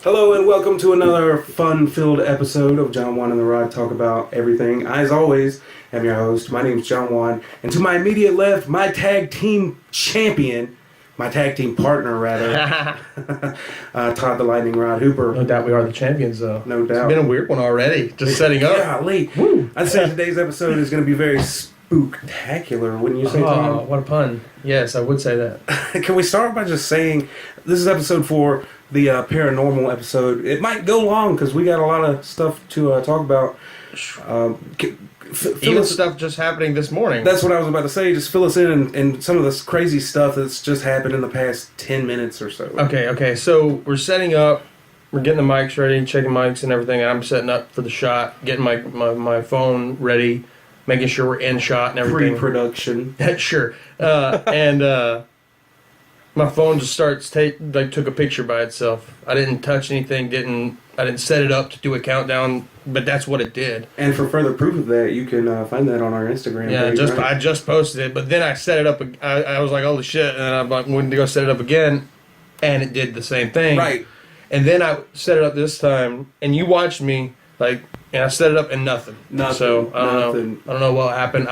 Hello and welcome to another fun-filled episode of Jon and I talk about everything. As always, I'm your host. My name is Jon, and to my immediate left, my tag team champion, my tag team partner rather, Todd the Lightning Rod Hooper. No doubt we are the champions, though. No doubt. It's been a weird one already. Just setting up. Golly. Woo. I'd say today's episode is going to be very spooktacular, wouldn't you say, Tom? Oh, what a pun. Yes, I would say that. Can we start by just saying this is episode 4, the paranormal episode. It might go long because we got a lot of stuff to talk about. Even stuff just happening this morning. That's what I was about to say. Just fill us in some of this crazy stuff that's just happened in the past 10 minutes or so. Okay. So we're setting up. We're getting the mics ready, checking mics and everything. And I'm setting up for the shot, getting my phone ready, making sure we're in shot and everything. Pre-production. Sure. And my phone just starts took a picture by itself. I didn't touch anything. I didn't set it up to do a countdown, but that's what it did. And for further proof of that, you can find that on our Instagram. Yeah, page, right? I just posted it, but then I set it up. I was like, holy shit, and I went to go set it up again, and it did the same thing. Right. And then I set it up this time, and you watched me, and I set it up and nothing. So I don't know what happened.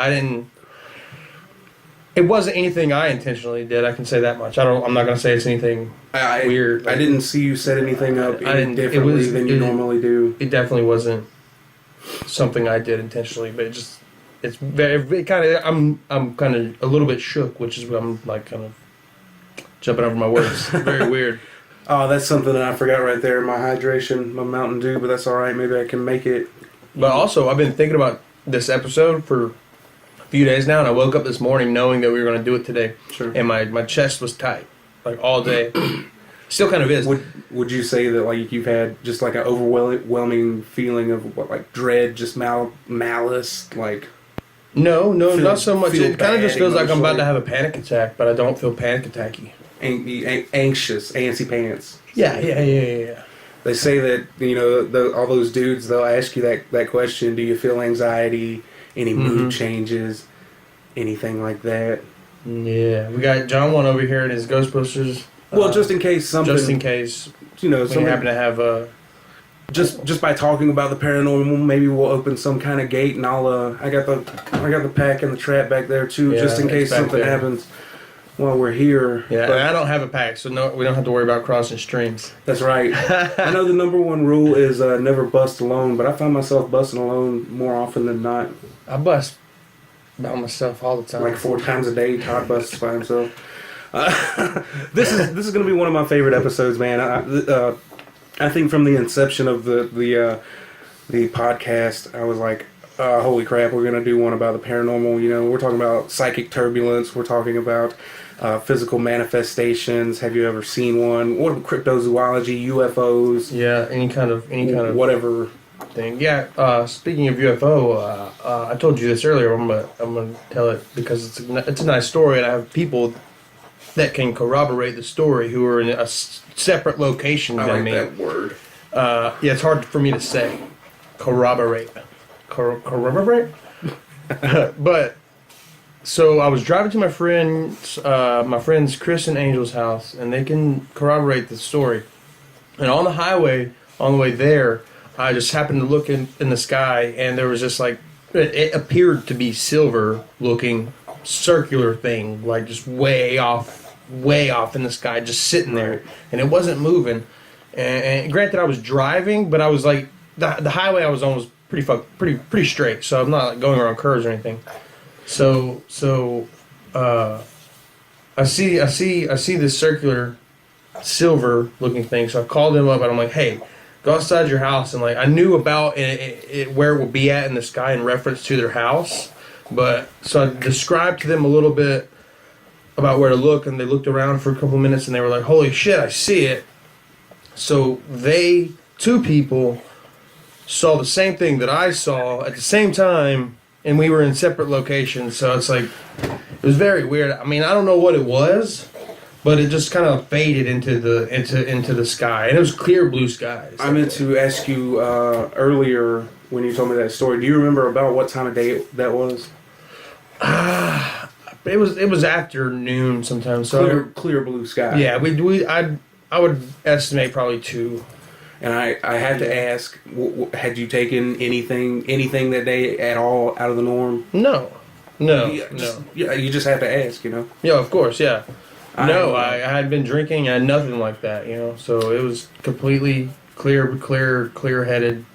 It wasn't anything I intentionally did. I can say that much. I'm not gonna say it's anything weird. I didn't see you set anything up any differently than you normally do. It definitely wasn't something I did intentionally, but I'm kind of a little bit shook, which is what I'm kind of jumping over my words. Very weird. Oh, that's something that I forgot right there. My hydration, my Mountain Dew, but that's all right. Maybe I can make it. But also, I've been thinking about this episode for few days now, and I woke up this morning knowing that we were going to do it today. Sure. And my chest was tight, all day. Still kind of is. Would you say that you've had just an overwhelming feeling of dread, just malice, No, not so much. It kind of just feels like I'm about to have a panic attack, but I don't feel panic attacky. Anxious, antsy pants. Yeah. They say that all those dudes, they'll ask you that question: do you feel anxiety? Any mood changes, anything like that. Yeah, we got Jon over here in his Ghostbusters. Well, just in case something. Just in case, we happen to have a. Just by talking about the paranormal, maybe we'll open some kind of gate, and I got the pack and the trap back there too, just in case something happens while we're here. Yeah, but I don't have a pack, so no, we don't have to worry about crossing streams. That's right. I know the number one rule is never bust alone, but I find myself busting alone more often than not. I bust by myself all the time. 4 times a day, Todd busts by himself. This is going to be one of my favorite episodes, man. I think from the inception of the podcast, I was like, holy crap, we're going to do one about the paranormal. We're talking about psychic turbulence. We're talking about physical manifestations. Have you ever seen one? What cryptozoology, UFOs? Yeah, any kind of whatever thing. Yeah. Speaking of UFO, I told you this earlier. I'm gonna tell it because it's a nice story, and I have people that can corroborate the story who are in a separate location than me. I like that word. Yeah, it's hard for me to say. Corroborate. Corroborate. But so I was driving to my friends Chris and Angel's house, and they can corroborate the story. And on the highway, on the way there, I just happened to look in the sky, and there was just it appeared to be silver-looking circular thing, just way off in the sky, just sitting there, and it wasn't moving. And granted, I was driving, but I was the highway I was on was pretty straight, so I'm not going around curves or anything. So I see this circular silver looking thing. So I called them up and I'm like, hey, go outside your house, and I knew about it where it would be at in the sky in reference to their house. But so I described to them a little bit about where to look, and they looked around for a couple minutes and they were like, holy shit, I see it. So two people saw the same thing that I saw at the same time, and we were in separate locations. So it was very weird. I mean, I don't know what it was, but it just kind of faded into the sky, and it was clear blue skies. I meant to ask you earlier when you told me that story. Do you remember about what time of day that was? It was afternoon sometime. So clear blue sky. Yeah, I would estimate probably 2. And I had to ask, had you taken anything that day at all out of the norm? No. Yeah, you just have to ask, Yeah, of course, yeah. No, I I had been drinking and nothing like that, so it was completely clear-headed.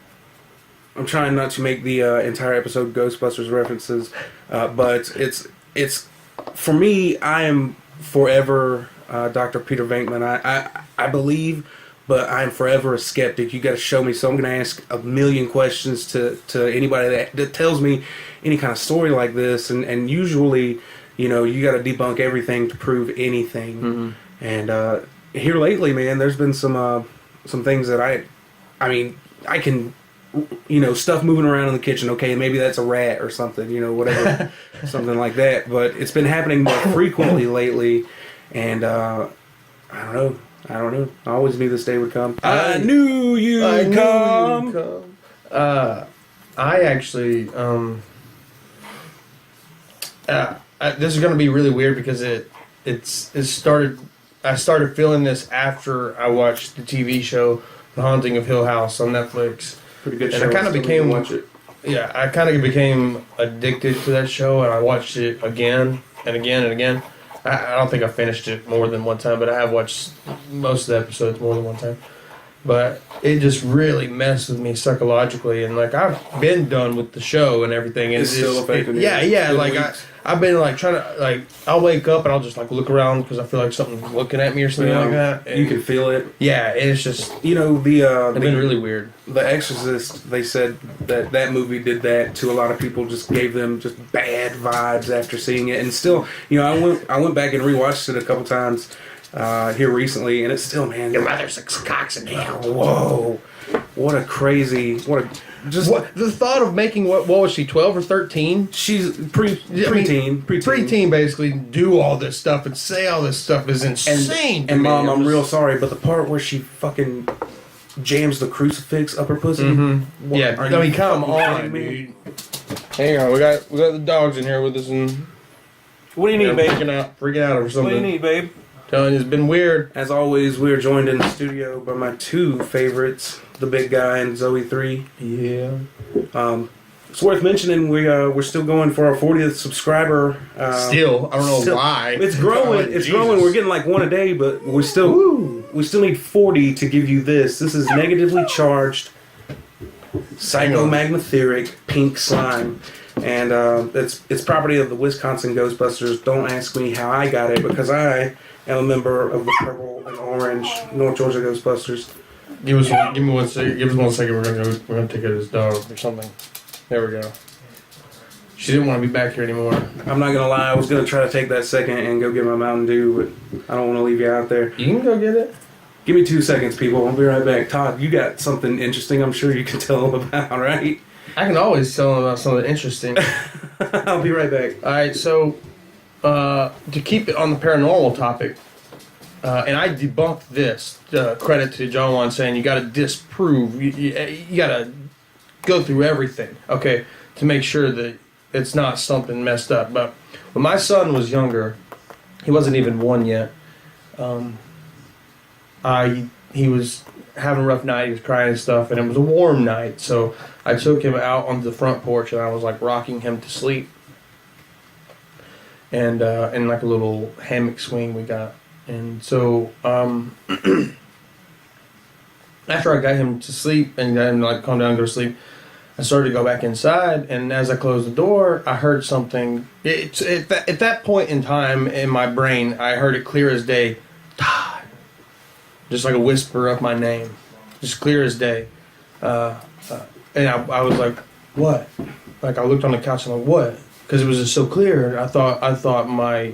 I'm trying not to make the entire episode Ghostbusters references, but it's for me. I am forever Dr. Peter Venkman. I believe, but I'm forever a skeptic. You got to show me. So I'm going to ask a million questions to anybody that tells me any kind of story like this, and usually, you got to debunk everything to prove anything. Mm-hmm. And here lately, man, there's been some things that I can. Stuff moving around in the kitchen. Okay, maybe that's a rat or something. Whatever, something like that. But it's been happening more frequently lately, and I don't know. I always knew this day would come. I knew you'd come. I actually, this is going to be really weird because it started. I started feeling this after I watched the TV show The Haunting of Hill House on Netflix. Pretty good and show. I kind of became watch it. Yeah, I kind of became addicted to that show, and I watched it again and again and again. I don't think I finished it more than one time, but I have watched most of the episodes more than one time. But it just really messed with me psychologically, and I've been done with the show and everything. And it's still affecting you. Yeah. I've been trying to I'll wake up and I'll just look around because I feel like something's looking at me or something like that. And you can feel it. Yeah, it's just it's been really weird. The Exorcist, they said that movie did that to a lot of people. Just gave them just bad vibes after seeing it, and still, I went back and rewatched it a couple times here recently, and it's still, man. Your mother sucks cocks in hell. Whoa, what a the thought of making what was she, 12 or 13? She's preteen, basically, do all this stuff and say all this stuff is insane. And Mom, I'm real sorry, but the part where she fucking jams the crucifix up her pussy. Mm-hmm. Yeah, come on, dude. Hang on, we got the dogs in here with us, and what do you need, babe? Freaking out over something. What do you need, babe? Telling you, it's been weird. As always, we are joined in the studio by my two favorites, the big guy and Zoe 3. Yeah. It's worth mentioning we're still going for our 40th subscriber. I don't know why. It's growing. It's growing. We're getting one a day, but we still need 40 to give you this. This is negatively charged psychomagnetheric pink slime. And it's property of the Wisconsin Ghostbusters. Don't ask me how I got it, because I am a member of the purple and orange North Georgia Ghostbusters. Give me 1 second. Give us 1 second. We're gonna take out his dog or something. There we go. She didn't want to be back here anymore. I'm not gonna lie. I was gonna try to take that second and go get my Mountain Dew, but I don't want to leave you out there. You can go get it. Give me 2 seconds, people. I'll be right back. Todd, you got something interesting I'm sure you can tell them about, right? I can always tell them about something interesting. I'll be right back. All right, so to keep it on the paranormal topic, and I debunked this. Credit to John Juan saying you got to disprove. You got to go through everything, okay, to make sure that it's not something messed up. But when my son was younger, he wasn't even 1 yet. He was having a rough night. He was crying and stuff, and it was a warm night. So I took him out onto the front porch, and I was rocking him to sleep. And in a little hammock swing we got. And so after I got him to sleep and got him to calm down and go to sleep, I started to go back inside. And as I closed the door, I heard something. At that point in time in my brain, I heard it clear as day. Todd. Just like a whisper of my name. Just clear as day. And I was like, what? I looked on the couch and I'm like, what? Because it was just so clear. I thought my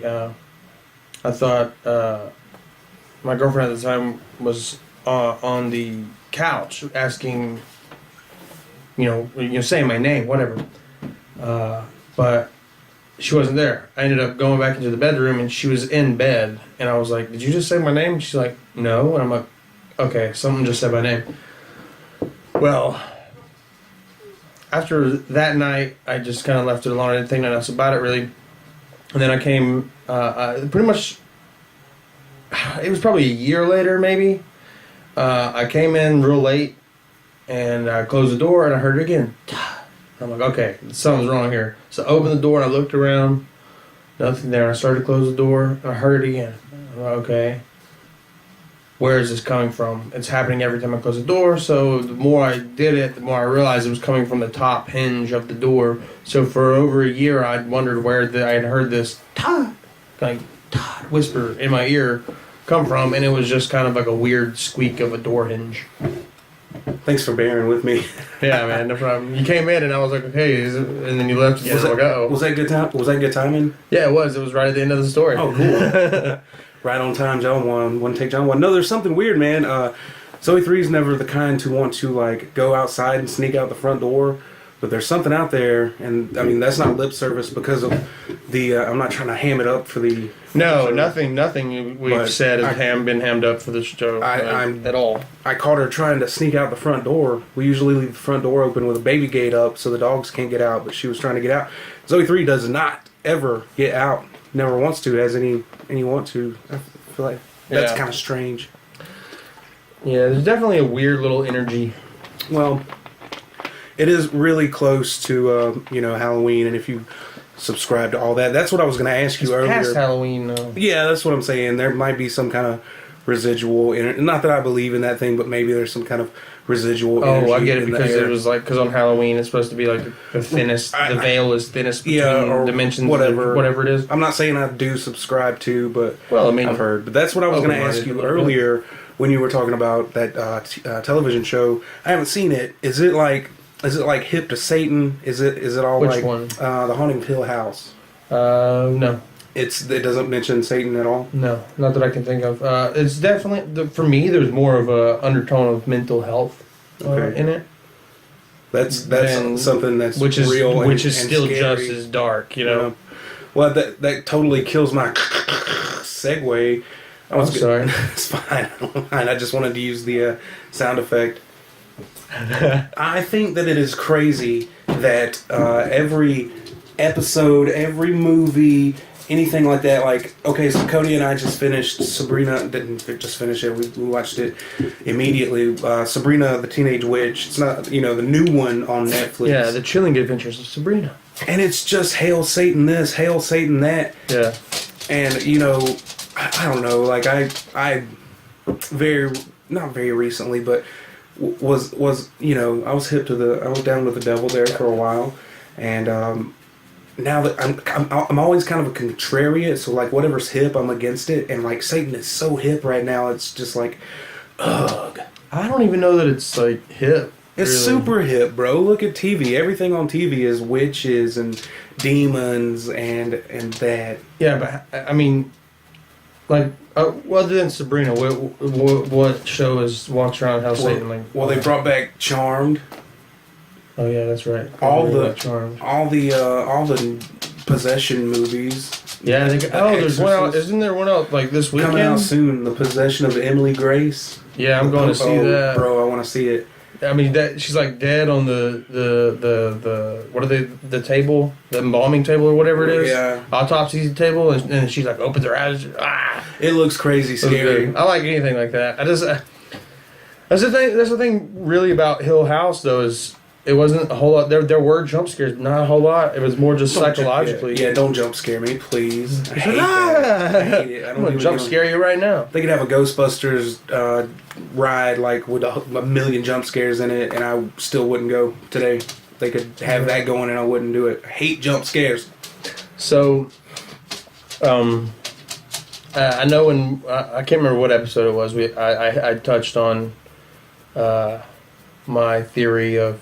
girlfriend at the time was on the couch asking, saying my name, whatever. But she wasn't there. I ended up going back into the bedroom, and she was in bed. And I was like, did you just say my name? And she's like, no. And I'm like, okay, someone just said my name. Well, after that night, I just kind of left it alone. I didn't think nothing else about it, really. And then I came, pretty much, it was probably a year later, maybe. I came in real late, and I closed the door, and I heard it again. I'm like, okay, something's wrong here. So I opened the door, and I looked around. Nothing there. I started to close the door. I heard it again. I'm like, okay. Where is this coming from? It's happening every time I close the door. So the more I did it, the more I realized it was coming from the top hinge of the door. So for over a year, I'd wondered where I had heard this Todd, like Todd whisper in my ear come from, and it was just kind of like a weird squeak of a door hinge. Thanks for bearing with me. Yeah, man, no problem. You came in, and I was like, okay, and then you left again. Was that good time? Was that good timing? Yeah, it was. It was right at the end of the story. Oh, cool. Right on time, John one take John one. No, there's something weird, man. Zoe 3's never the kind to want to like go outside and sneak out the front door, but there's something out there, and I mean that's not lip service because of the. I'm not trying to ham it up for the. No, nothing we've said has been hammed up for the show at all. I caught her trying to sneak out the front door. We usually leave the front door open with a baby gate up so the dogs can't get out, but she was trying to get out. Zoe 3 does not ever get out. Never wants to, has any want to. I feel like that's kind of strange. Yeah, there's definitely a weird little energy. Well, it is really close to Halloween, and if you subscribe to all that, that's what I was going to ask you earlier. Past Halloween, though. Yeah, that's what I'm saying. There might be some kind of residual, not that I believe in that thing, but maybe there's some kind of residual energy. Oh, I get it, because it was like, because on Halloween it's supposed to be like the thinnest, the veil is thinnest between dimensions, whatever it is. I'm not saying I do subscribe to, but well, I mean, I've heard. But that's what I was going to ask you earlier when you were talking about that television show. I haven't seen it. Is it like hip to Satan? Is it all which like one? The Haunting of Hill House? No. It doesn't mention Satan at all? No, not that I can think of. It's definitely, for me, there's more of a undertone of mental health in it. That's something that's real which is still scary. just as dark, you know? Well, that totally kills my segue. I'm sorry. It's fine. I just wanted to use the sound effect. I think that it is crazy that every episode, every movie, anything like that, like, okay, so Cody and I just finished Sabrina, didn't just finish it, we watched it immediately, Sabrina the Teenage Witch. It's not, the new one on Netflix. Yeah, The Chilling Adventures of Sabrina. And it's just Hail Satan this, Hail Satan that. Yeah. And, I don't know, like, I not very recently, but was I was I was down with the devil there for a while, and now that I'm always kind of a contrarian, so like whatever's hip, I'm against it, and like Satan is so hip right now, it's just like, ugh. I don't even know that it's like hip. It's really super hip, bro. Look at TV. Everything on TV is witches and demons and that. Yeah, but I mean, like, other than Sabrina, what show walks around Hail Satan? Like, well, they brought back Charmed. Oh yeah, that's right. All the possession movies. Yeah. There's one out. Isn't there one out like this weekend? Coming out soon. The Possession of Emily Grace. Yeah, I'm going to see that, bro. I want to see it. I mean, she's like dead on the what are they, the table, the embalming table or whatever it is. Yeah. Autopsy table, and she's like opens her eyes. It looks crazy scary. I like anything like that. That's the thing really about Hill House though, is it wasn't a whole lot. There were jump scares, but not a whole lot. It was more just psychologically. Yeah, don't jump scare me, please. I hate that. I hate it. I'm gonna jump scare you right now. They could have a Ghostbusters ride like with a million jump scares in it, and I still wouldn't go today. They could have that going, and I wouldn't do it. I hate jump scares. So, I know when I can't remember what episode it was. I touched on my theory of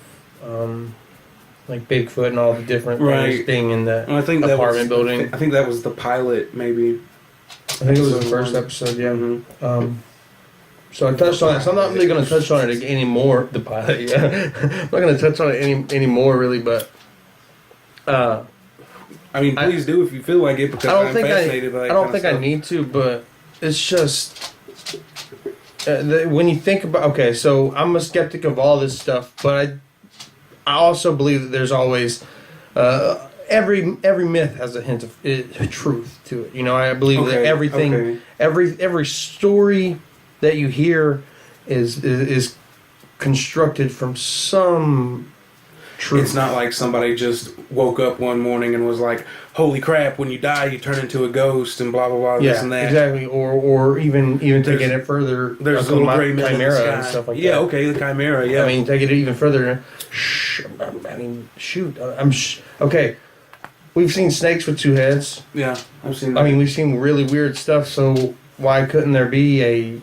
like Bigfoot and all the different things being in the apartment building. I think that was the pilot, maybe. I think it was the first episode. Yeah. Mm-hmm. So I touched on it. So I'm not really going to touch on it anymore. The pilot. Yeah. I'm not going to touch on it anymore, really. But I mean, please do if you feel like it, because I'm fascinated by that. I don't think I need to, but it's just when you think about. Okay, so I'm a skeptic of all this stuff, but I also believe that there's always every myth has a hint of truth to it. I believe that everything, every story that you hear is constructed from some truth. It's not like somebody just woke up one morning and was like, "Holy crap! When you die, you turn into a ghost," and blah blah blah. Yeah, this and that. exactly. Or even taking it further. There's a little gray man in the chimera sky. and stuff like that. Yeah, okay, the chimera. Yeah, I mean, take it even further. Shoot. Okay. We've seen snakes with two heads. yeah, I've seen that. I mean, we've seen really weird stuff. So why couldn't there be a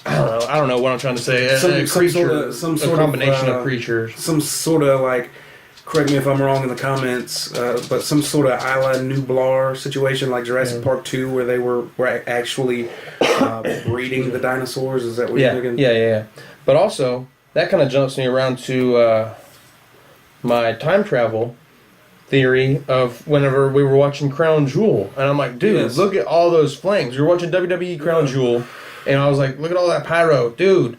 I don't know what I'm trying to say. A creature, some a sort combination of of creatures. some sort of like, correct me if I'm wrong in the comments, but some sort of Isla Nublar situation like Jurassic Park 2 where they were actually breeding the dinosaurs. Is that what you're thinking? Yeah. But also, that kind of jumps me around to my time travel theory of whenever we were watching Crown Jewel. And I'm like, dude, Yes. look at all those flames. We were watching WWE Crown Jewel. And I was like, look at all that pyro. Dude,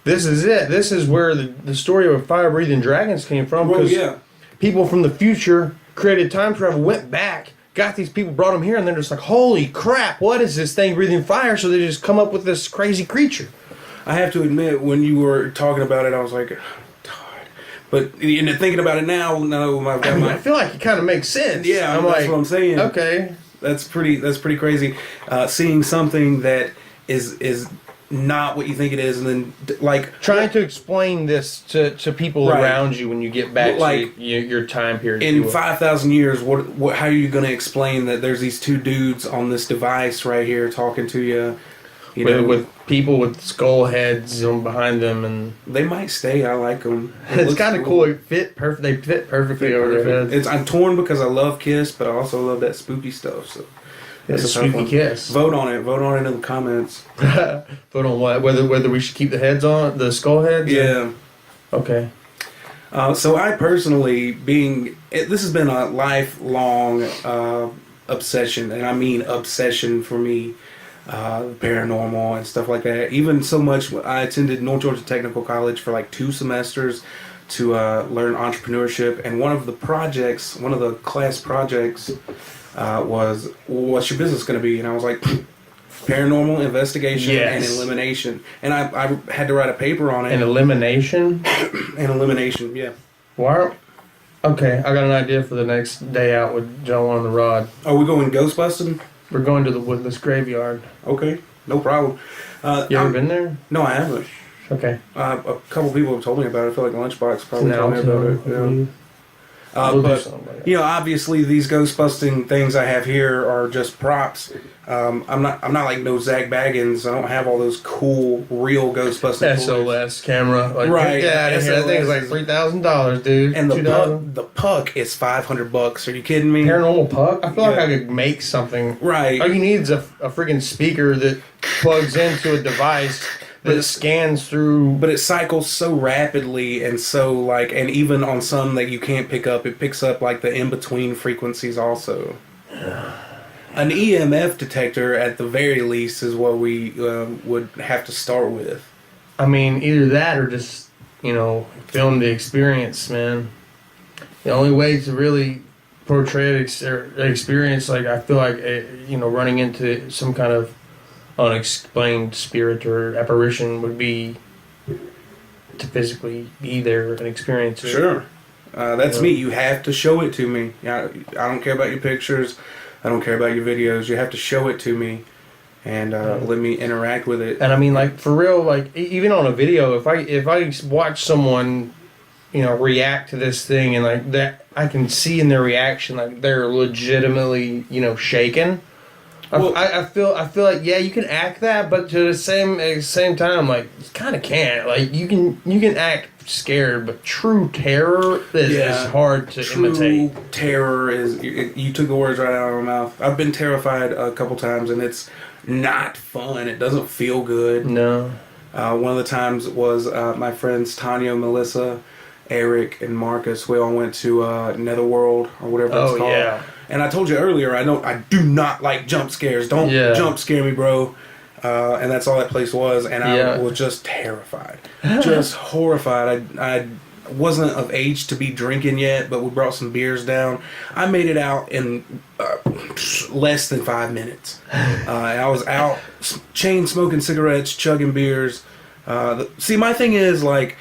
this is it. This is where the story of fire-breathing dragons came from. Well, yeah. People from the future created time travel, went back, got these people, brought them here, and they're just like, holy crap, what is this thing breathing fire? So they just come up with this crazy creature. I have to admit, when you were talking about it, I was like, God. But thinking about it now, I've got I feel like it kind of makes sense. Yeah, I'm that's like, what I'm saying. Okay. That's pretty crazy. Seeing something that is not what you think it is, and then like Trying to explain this to people Right. around you when you get back Like, to your time period. if you in will. 5,000 years, what how are you going to explain that there's these two dudes on this device right here talking to you? You know, with people with skull heads behind them, and they might stay. I like them. it's kind of cool. It fit perfect. They fit perfectly over their heads. I'm torn because I love Kiss, but I also love that spooky stuff. So It's a tough spooky one. kiss. Vote on it. Vote on it in the comments. Vote on what? Whether we should keep the heads on the skull heads? Yeah. Okay. So I personally, this has been a lifelong obsession, and I mean obsession for me, paranormal and stuff like that. Even so much, I attended North Georgia Technical College for like 2 semesters to learn entrepreneurship, and one of the class projects was, what's your business going to be? And I was like, paranormal investigation and elimination. And I had to write a paper on it. An elimination? An elimination, yeah. Why? Okay, I got an idea for the next day out with Jon on the Rod. Are we going ghostbusting? We're going to the Woodless Graveyard. Okay, no problem. You ever been there? No, I haven't. Okay. A couple people have told me about it. I feel like Lunchbox probably Now, told me about it. Yeah. We'll do But something like that. you know, obviously these ghost busting things I have here are just props. I'm not like no Zach Baggins. I don't have all those cool real ghost busting toys. SOS camera. Like, Right. Yeah, that thing's like $3,000, dude. And $2,000. the puck is $500. Are you kidding me? Paranormal puck? I feel like Yeah. I could make something. Right. All you need is a freaking speaker that plugs into a device that scans through. But it cycles so rapidly and so like, and even on some that you can't pick up, it picks up like the in-between frequencies also. An EMF detector at the very least is what we would have to start with. I mean, either that or just, film the experience, man. The only way to really portray an experience, like, I feel like, running into some kind of unexplained spirit or apparition would be to physically be there and experience it. Sure. That's me. You have to show it to me. I don't care about your pictures. I don't care about your videos. You have to show it to me and let me interact with it. And I mean, like, for real, like, even on a video, if I watch someone, react to this thing and, like, that, I can see in their reaction, like, they're legitimately, shaken. Well, I feel like, yeah, you can act that, but to the same time, like, you kind of can't. Like, you can act scared, but true terror is hard to imitate. True terror is, you took the words right out of my mouth. I've been terrified a couple times, and it's not fun. It doesn't feel good. No. One of the times was my friends Tanya, Melissa, Eric, and Marcus. We all went to Netherworld or whatever it's called. Yeah. And I told you earlier, I do not like jump scares. Don't jump scare me, bro. And that's all that place was. And I was just terrified. Just horrified. I wasn't of age to be drinking yet, but we brought some beers down. I made it out in less than 5 minutes. And I was out, chain smoking cigarettes, chugging beers. See, my thing is like,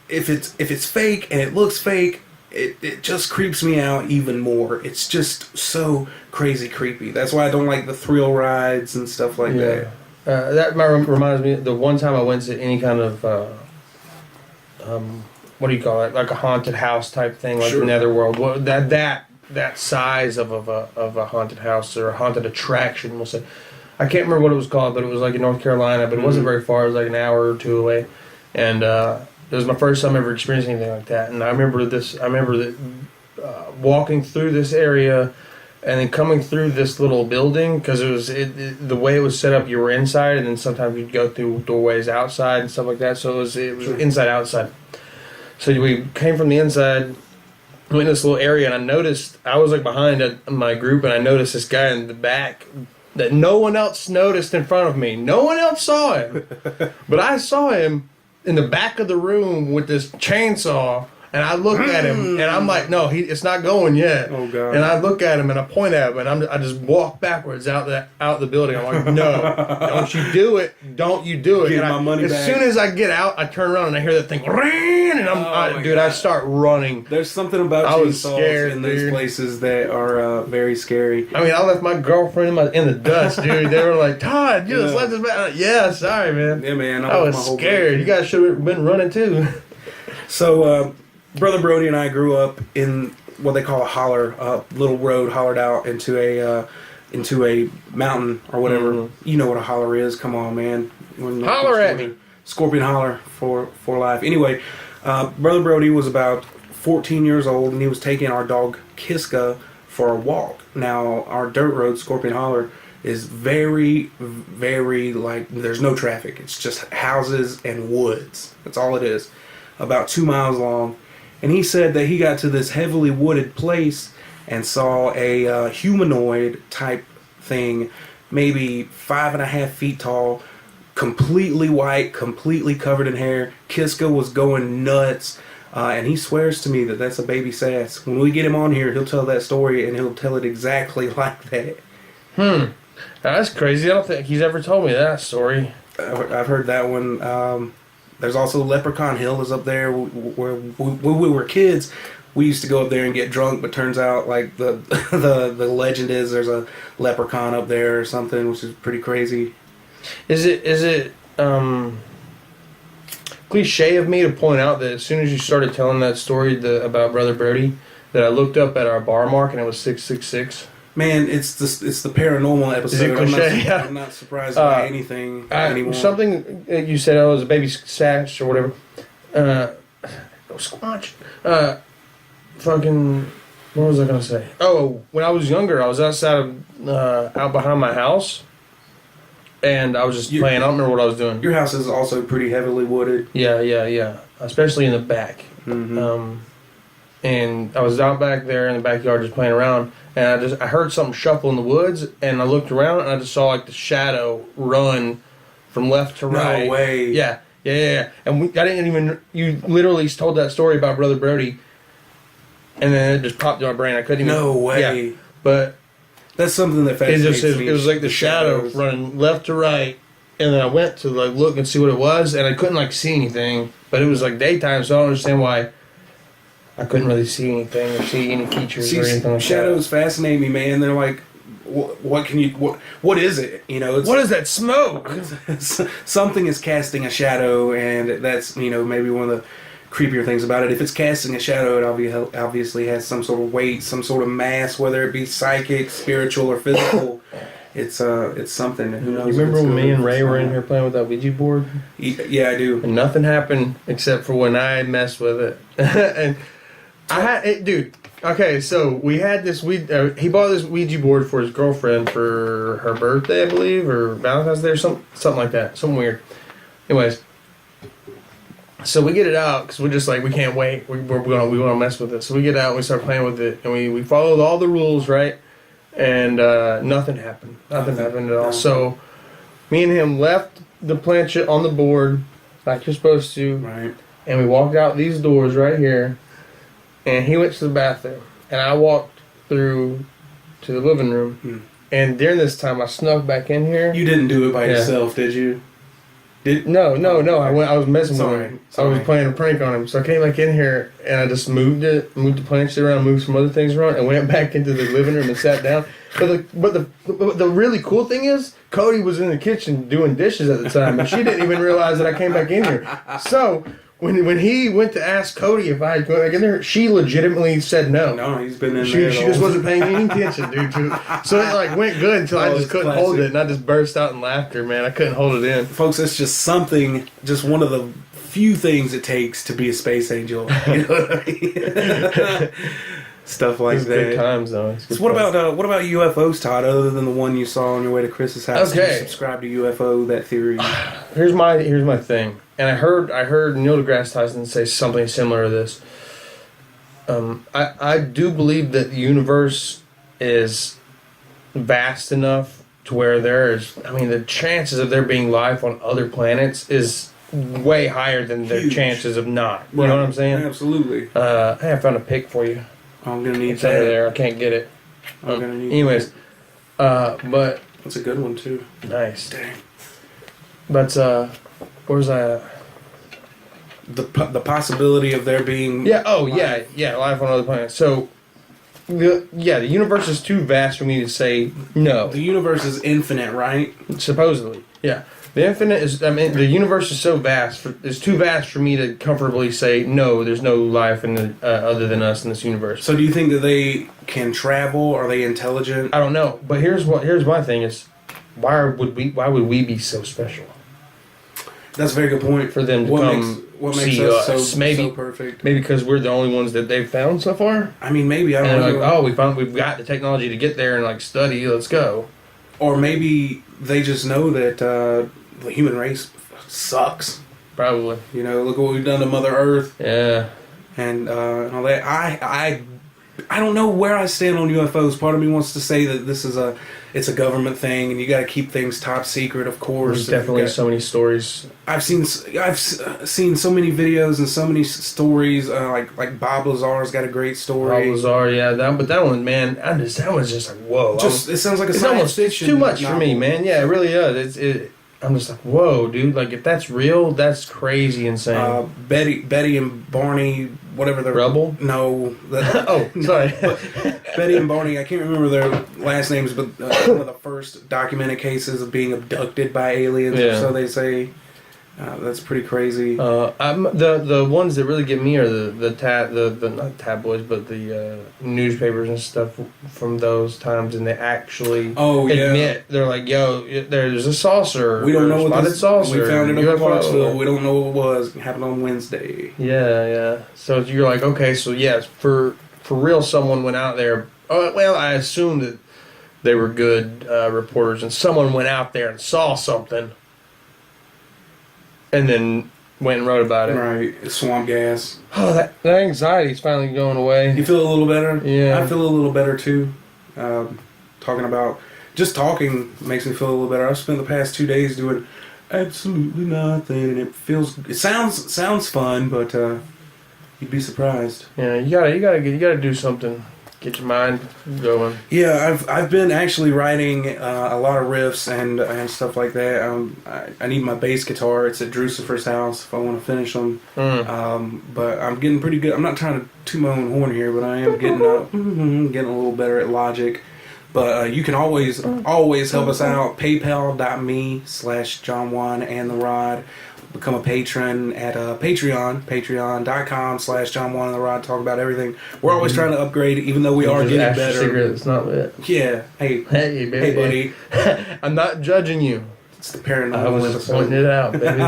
if it's fake and it looks fake, it just creeps me out even more. It's just so crazy creepy. That's why I don't like the thrill rides and stuff like that. That reminds me, the one time I went to any kind of, what do you call it? Like a haunted house type thing, like the Netherworld. Well, that size of a haunted house or a haunted attraction, we'll say. I can't remember what it was called, but it was like in North Carolina, but it wasn't very far. It was like an hour or two away. And it was my first time ever experiencing anything like that. And I remember that walking through this area and then coming through this little building, because the way it was set up, you were inside, and then sometimes you'd go through doorways outside and stuff like that. So it was inside outside. So we came from the inside, went in this little area, and I noticed I was like behind my group, and I noticed this guy in the back that no one else noticed in front of me. No one else saw him, but I saw him in the back of the room with this chainsaw. And I look at him, and I'm like, no, it's not going yet. Oh, God. And I look at him, and I point at him, and I just walk backwards out the building. I'm like, no, don't you do it. Don't you do it. Get my money back. As soon as I get out, I turn around, and I hear that thing, and I start running. There's something about chainsaws in those places that are very scary. I mean, I left my girlfriend in the dust, dude. They were like, Todd, you just left us back. Like, yeah, sorry, man. Yeah, man. I was scared. You guys should have been running, too. So, Brother Brody and I grew up in what they call a holler, a little road hollered out into a mountain or whatever. Mm-hmm. You know what a holler is. Come on, man. Holler at me. Scorpion holler for life. Anyway, Brother Brody was about 14 years old, and he was taking our dog Kiska for a walk. Now, our dirt road, Scorpion Holler, is very, very, like, there's no traffic. It's just houses and woods. That's all it is. About 2 miles long. And he said that he got to this heavily wooded place and saw a humanoid type thing, maybe 5.5 feet tall, completely white, completely covered in hair. Kiska was going nuts. And he swears to me that that's a baby sass. When we get him on here, he'll tell that story, and he'll tell it exactly like that. That's crazy. I don't think he's ever told me that story. I've heard that one. There's also Leprechaun Hill is up there. Where when we were kids, we used to go up there and get drunk, but turns out like the legend is there's a leprechaun up there or something, which is pretty crazy. Is it cliche of me to point out that as soon as you started telling that story about Brother Brody, that I looked up at our bar mark and it was 666? Man, it's the paranormal episode. Is it cliche? I'm not surprised by anything anymore. Something you said, it was a baby sash or whatever. Squatch. Fucking, what was I gonna say? Oh, when I was younger, I was outside out behind my house, and I was just playing. I don't remember what I was doing. Your house is also pretty heavily wooded. Yeah. Especially in the back. Mm-hmm. And I was out back there in the backyard just playing around, and I heard something shuffle in the woods, and I looked around, and I just saw like the shadow run from left to right. No way. Yeah. And I didn't even. You literally told that story about Brother Brody, and then it just popped in my brain. I couldn't even. No way. Yeah. But that's something that fascinates me. It was like the shadow running left to right, and then I went to like look and see what it was, and I couldn't like see anything. But it was like daytime, so I don't understand why. I couldn't really see anything or see any features or anything like shadows fascinate me, man. They're like, what is it? You know, what is that smoke? Something is casting a shadow, and that's, you know, maybe one of the creepier things about it. If it's casting a shadow, it obviously has some sort of weight, some sort of mass, whether it be psychic, spiritual, or physical. It's something. Who knows? You remember when me and Ray were in here playing with that Ouija board? Yeah, I do. And nothing happened except for when I messed with it. And I had it, dude. Okay, so we had this. He bought this Ouija board for his girlfriend for her birthday, I believe, or Valentine's Day, or something like that. Something weird. Anyways, so we get it out because we're just like, we can't wait. We want to mess with it. So we get out and we start playing with it, and we followed all the rules, right? And nothing happened. Nothing happened at all. So me and him left the planchette on the board like you're supposed to, right? And we walked out these doors right here. And he went to the bathroom, and I walked through to the living room. And during this time, I snuck back in here. You didn't do it by yourself, did you? No. I was messing with him. Sorry. I was playing a prank on him. So I came back in here and I just moved the plants around, moved some other things around, and went back into the living room and sat down. But the really cool thing is, Cody was in the kitchen doing dishes at the time, and she didn't even realize that I came back in here. So when he went to ask Cody if I had gone back in there, she legitimately said no. No, he's been in there. She just wasn't paying any attention, dude. So it like went good until I just couldn't hold it, and I just burst out in laughter, man. I couldn't hold it in. Folks, it's just one of the few things it takes to be a space angel. You know what I mean? Stuff like that. Good times, though. So what about UFOs, Todd? Other than the one you saw on your way to Chris's house, okay. Do you subscribe to UFO, that theory? Here's my thing, and I heard Neil deGrasse Tyson say something similar to this. I do believe that the universe is vast enough to where the chances of there being life on other planets is way higher than the chances of not. You know what I'm saying? Absolutely. Hey, I found a pick for you. I'm gonna need it's under there. I can't get it. I'm gonna need. Anyways, but that's a good one too. Nice. Dang. But where's that? The possibility of there being life on other planets. So the universe is too vast for me to say no. The universe is infinite, right? Supposedly, yeah. The infinite is. The universe is so vast. It's too vast for me to comfortably say no. There's no life other than us in this universe. So, do you think that they can travel? Are they intelligent? I don't know. But here's my thing: is why would we be so special? That's a very good point. For them to what makes see us us. so perfect? Maybe because we're the only ones that they've found so far. I mean, maybe I don't know. Like, we've got the technology to get there and like study. Let's go. Or maybe they just know that the human race sucks. Probably. You know, look what we've done to Mother Earth. Yeah. And all that. I don't know where I stand on UFOs. Part of me wants to say that it's a government thing, and you got to keep things top secret. Of course, there's definitely so many stories. I've seen so many videos and so many stories. Like Bob Lazar's got a great story. Bob Lazar, yeah. That one, man. That was just like whoa. It sounds like a science fiction. Too much for me, man. Yeah, it really does. I'm just like, whoa, dude. Like, if that's real, that's crazy insane. Betty and Barney, whatever they're... Rebel? No. Sorry. Betty and Barney, I can't remember their last names, but one of the first documented cases of being abducted by aliens, or so they say. That's pretty crazy. The ones that really get me are the not tabloids, but the newspapers and stuff from those times, and they actually admit they're like, "Yo, there's a saucer. We don't know what this saucer. We found it in Clarksville. We don't know what it was. It happened on Wednesday." Yeah. So you're like, okay, so yes, for real, someone went out there. Well, I assume that they were good reporters, and someone went out there and saw something. And then went and wrote about it. Right. Swamp gas. Oh, that anxiety's finally going away. You feel a little better? Yeah. I feel a little better too. Talking makes me feel a little better. I've spent the past 2 days doing absolutely nothing, and it sounds fun, but you'd be surprised. Yeah, you gotta do something. Get your mind going. Yeah, I've been actually writing a lot of riffs and stuff like that. I need my bass guitar. It's at Drucifer's house if I want to finish them. But I'm getting pretty good. I'm not trying to toot my own horn here, but I am getting a little better at Logic. But you can always help us out. PayPal.me/Jon and the Rod. Become a patron at Patreon, patreon.com/Jon and the Rod. Talk about everything. We're always trying to upgrade, even though we are getting better. Secret, it's not lit. Yeah. Hey, baby. Hey, buddy. I'm not judging you. It's the paranormal. I was just pointing it out, baby.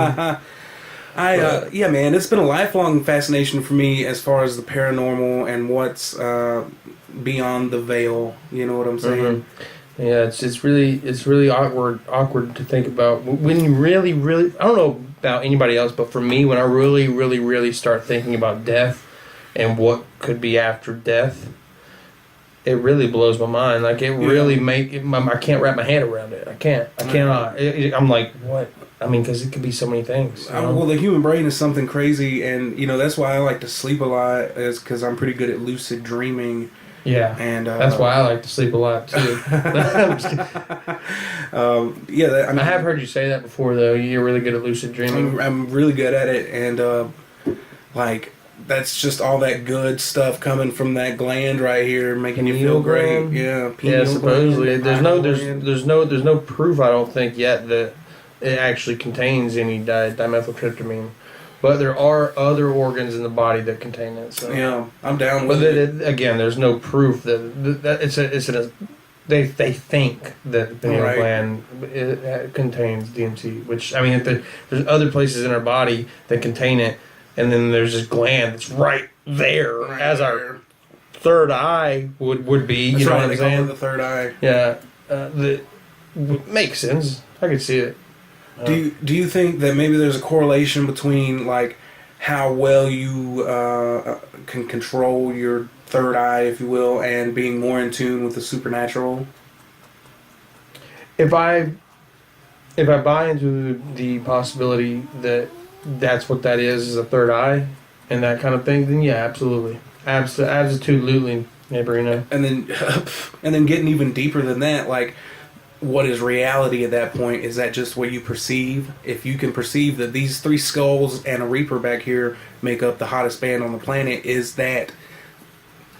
Yeah, man. It's been a lifelong fascination for me as far as the paranormal and what's beyond the veil. You know what I'm saying? Mm-hmm. Yeah, it's really awkward to think about when you really I don't know about anybody else, but for me, when I really start thinking about death and what could be after death, it really blows my mind. Like really I can't wrap my head around it. I cannot. I'm like, what? I mean, because it could be so many things. You know? Well, the human brain is something crazy, and that's why I like to sleep a lot, is because I'm pretty good at lucid dreaming. Yeah, and that's why I like to sleep a lot too. I'm just kidding. Yeah, I have heard you say that before, though. You're really good at lucid dreaming. I'm really good at it, and like that's just all that good stuff coming from that gland right here, making you feel great. Yeah, Yeah. Supposedly, gland, there's no proof, I don't think yet, that it actually contains any dimethyltryptamine. But there are other organs in the body that contain it. So. Yeah, I'm down But with it. again, there's no proof that they think that the pineal Right. gland contains DMT. Which, I mean, if there's other places in our body that contain it, and then there's this gland that's right there, Right as there. our third eye would be. That's you know right, what I'm they call saying? it the third eye. Yeah, that makes sense. I could see it. Do you think that maybe there's a correlation between like how well you can control your third eye, if you will, and being more in tune with the supernatural? If I buy into the possibility that that's what that is a third eye and that kind of thing, then yeah, absolutely, absolutely, neighborino. And then getting even deeper than that, like what is reality at that point? Is that just what you perceive? If you can perceive that these 3 skulls and a Reaper back here make up the hottest band on the planet, is that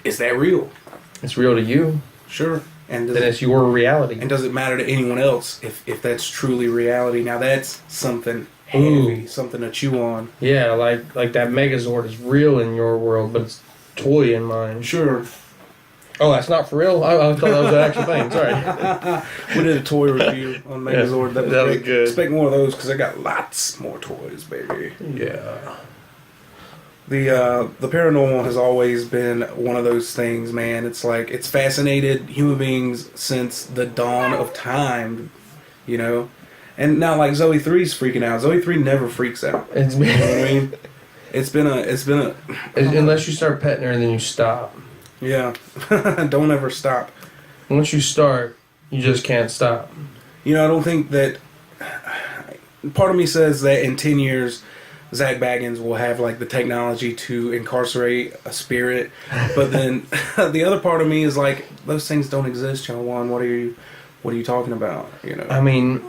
real? It's real to you. Sure. And Then it's your reality. and does it matter to anyone else if that's truly reality? Now that's something heavy, Ooh. something to chew on. Yeah, like that Megazord is real in your world, but it's toy in mine. Sure. Oh, that's not for real? I thought that was an actual thing. Sorry. We did a toy review on Megazord. That was great. good. Expect more of those because I got lots more toys, baby. Yeah. The paranormal has always been one of those things, man. It's like it's fascinated human beings since the dawn of time, you know. And now, like Zoe 3's freaking out. Zoe 3 never freaks out. It's You know what I mean? It's been a unless you start petting her and then you stop. yeah. Don't ever stop. Once you start, you just can't stop. You know, I don't think that. Part of me says that in 10 years, Zach Baggins will have like the technology to incarcerate a spirit, but then the other part of me is like, those things don't exist, John Juan. What are you talking about? You know. I mean,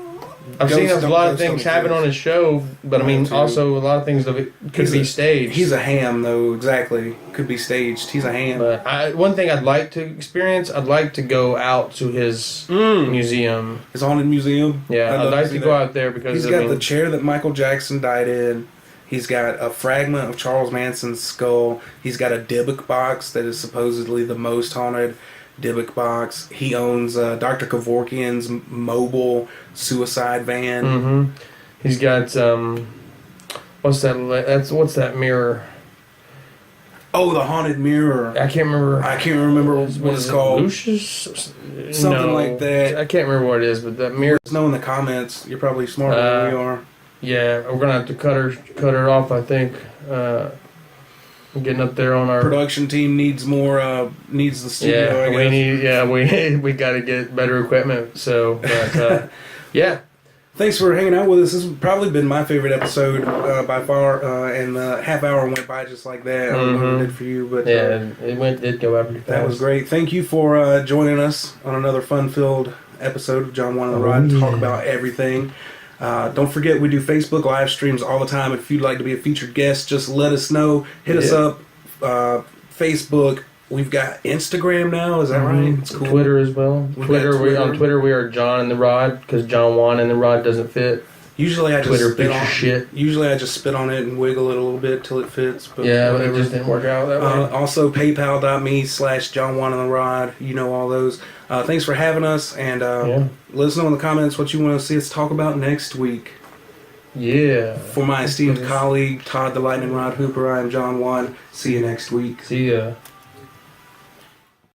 I've seen a lot of things happen on his show, but I mean, too. also a lot of things that could be staged. He's a ham, though. Exactly, could be staged. He's a ham. But one thing I'd like to experience, I'd like to go out to his museum. His haunted museum. Yeah, I'd like to go out there because he's got the chair that Michael Jackson died in. He's got a fragment of Charles Manson's skull. He's got a Dybbuk box that is supposedly the most haunted Dybbuk box. He owns Dr. Kevorkian's mobile suicide van. Mm-hmm. He's got what's that mirror? Oh, the haunted mirror. I can't remember. I can't remember what it's called. Lucius? Something like that. I can't remember what it is, but that mirror. Let us know in the comments. You're probably smarter than we are. Yeah, we're gonna have to cut her off. I think. Getting up there on our Production team needs the studio. we got to get better equipment. So, but yeah. Thanks for hanging out with us. This has probably been my favorite episode by far, and the half hour went by just like that. I don't know what it did for you, but yeah, it did go up pretty fast. that was great. Thank you for joining us on another fun-filled episode of Jon, Juan and the Rod. Talk about everything. Don't forget, we do Facebook live streams all the time. If you'd like to be a featured guest, just let us know. Hit us up. Facebook. We've got Instagram now. Is that right? It's cool. Twitter as well. On Twitter we are Jon and the Rod because Jon Juan and the Rod doesn't fit. Usually I just Twitter spit picture on shit. Usually I just spit on it and wiggle it a little bit till it fits. But Yeah, but it whatever. just didn't work out that way. Also, PayPal.me/Jon Juan and the Rod. You know all those. Thanks for having us, and let us know in the comments what you want to see us talk about next week. Yeah. For my esteemed colleague, Todd the Lightning Rod Hooper, I am Jon Juan. See you next week. See ya.